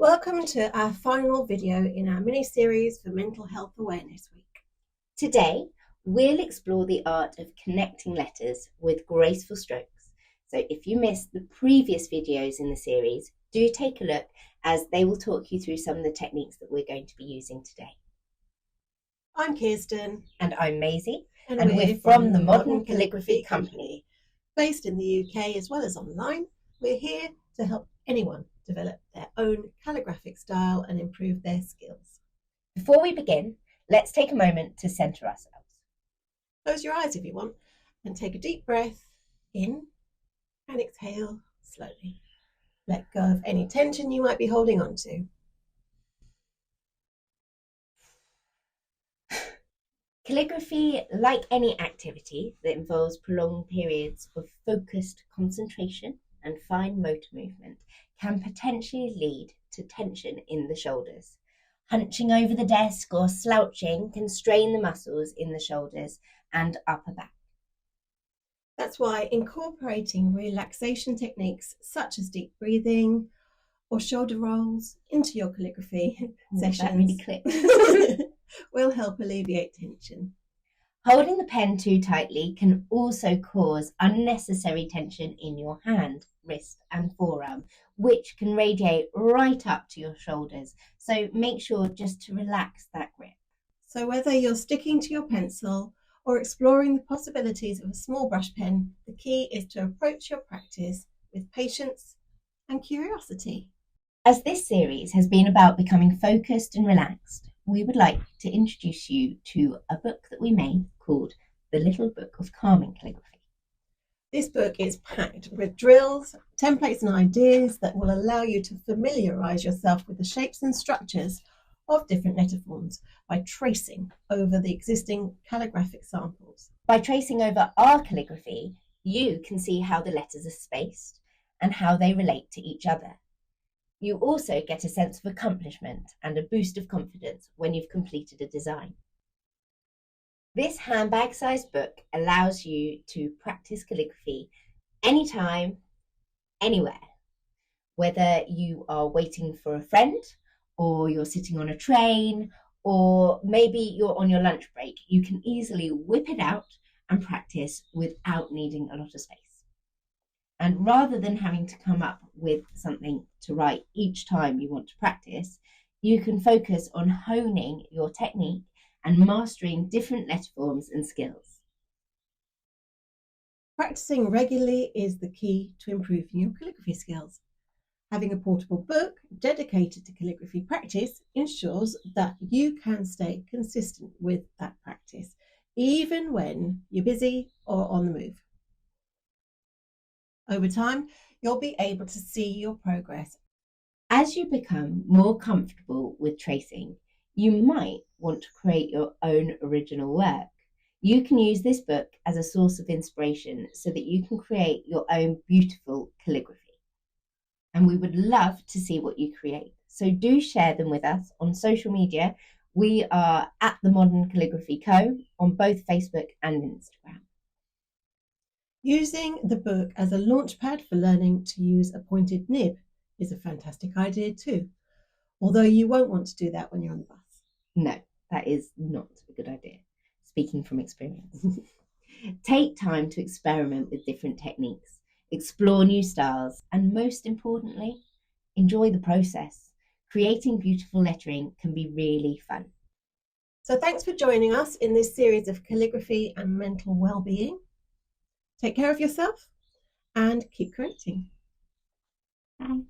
Welcome to our final video in our mini-series for Mental Health Awareness Week. Today, we'll explore the art of connecting letters with graceful strokes. So if you missed the previous videos in the series, do take a look as they will talk you through some of the techniques that we're going to be using today. I'm Kirsten. And I'm Maisie. And we're from the Modern Calligraphy Company. Based in the UK as well as online, we're here to help anyone develop their own calligraphic style and improve their skills. Before we begin, let's take a moment to centre ourselves. Close your eyes if you want and take a deep breath in and exhale slowly. Let go of any tension you might be holding on to. Calligraphy, like any activity that involves prolonged periods of focused concentration and fine motor movement, can potentially lead to tension in the shoulders. Hunching over the desk or slouching can strain the muscles in the shoulders and upper back. That's why incorporating relaxation techniques such as deep breathing or shoulder rolls into your calligraphy sessions will help alleviate tension. Holding the pen too tightly can also cause unnecessary tension in your hand, wrist and forearm, which can radiate right up to your shoulders. So make sure just to relax that grip. So whether you're sticking to your pencil or exploring the possibilities of a small brush pen, the key is to approach your practice with patience and curiosity. As this series has been about becoming focused and relaxed, we would like to introduce you to a book that we made called The Little Book of Calming Calligraphy. This book is packed with drills, templates and ideas that will allow you to familiarise yourself with the shapes and structures of different letter forms by tracing over the existing calligraphic samples. By tracing over our calligraphy, you can see how the letters are spaced and how they relate to each other. You also get a sense of accomplishment and a boost of confidence when you've completed a design. This handbag-sized book allows you to practice calligraphy anytime, anywhere. Whether you are waiting for a friend, or you're sitting on a train, or maybe you're on your lunch break, you can easily whip it out and practice without needing a lot of space. And rather than having to come up with something to write each time you want to practice, you can focus on honing your technique and mastering different letter forms and skills. Practicing regularly is the key to improving your calligraphy skills. Having a portable book dedicated to calligraphy practice ensures that you can stay consistent with that practice, even when you're busy or on the move. Over time, you'll be able to see your progress. As you become more comfortable with tracing, you might want to create your own original work. You can use this book as a source of inspiration so that you can create your own beautiful calligraphy. And we would love to see what you create. So do share them with us on social media. We are at the Modern Calligraphy Co. on both Facebook and Instagram. Using the book as a launchpad for learning to use a pointed nib is a fantastic idea too, although you won't want to do that when you're on the bus. No, that is not a good idea, speaking from experience. Take time to experiment with different techniques, explore new styles, and most importantly, enjoy the process. Creating beautiful lettering can be really fun. So thanks for joining us in this series of calligraphy and mental well-being. Take care of yourself and keep correcting. Bye.